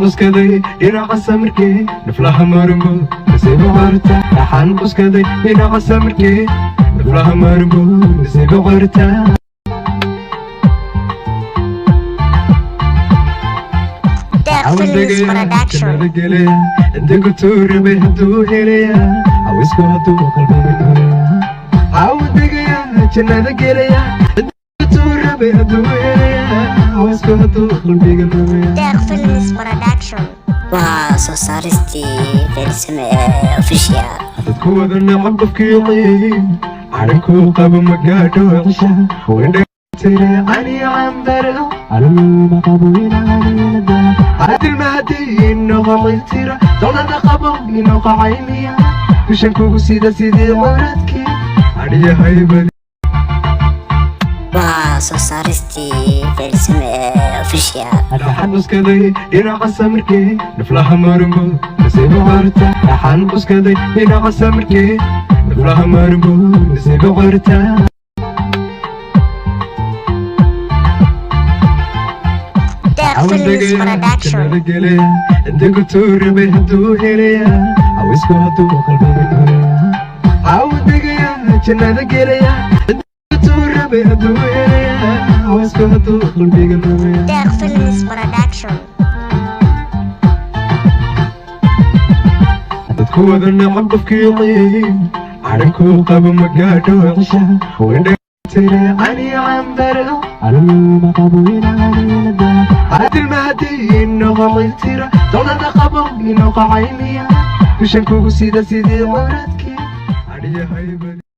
buskaday dhinaca samirkee naflaha marmo nasiibo qorta waxaan buskaday dhinaca samirkee naflaha marmo nasiibo qorta Films Production. Indigo turbe haduu helaya awisku haduu qalbiga galaya awdigaya jannada gelaya indigo turbe haduu helaya awisku haduu qalbiga galaya Films Production. Wow, so sorry film official. dadku wada nacab qofkii aranku qabo magaadho cisha wada tiri ani ambargo alma qabo ila هاد المهدي إنه غلطيرة طولنا قبو إنه قعيمية وشنكو سيدة سيدي وردكي عليا هايبالي واو سو سارستي فيلم اوفيشال الحان بسكدي إنا قسمركي نفلها مرمو نسيبو غرتا الحان بسكدي إنا قسمركي نفلها مرمو نسيبو غرتا Films Production. Indigo turbe haduu helaya awisku haduu qalbiga galaya awdigaya jannada gelaya indigo turbe haduu helaya awisku haduu qalbiga galaya Films Production. dadku wada nacab qofkii aranku qabo magaadho cisha wada tiri ani ambargo alma qabo ila هاد المهدي إنه غلطيرة طولنا قبو إنه قعيمية وشنكو سيدة سيدي وردكي عليا هايبالي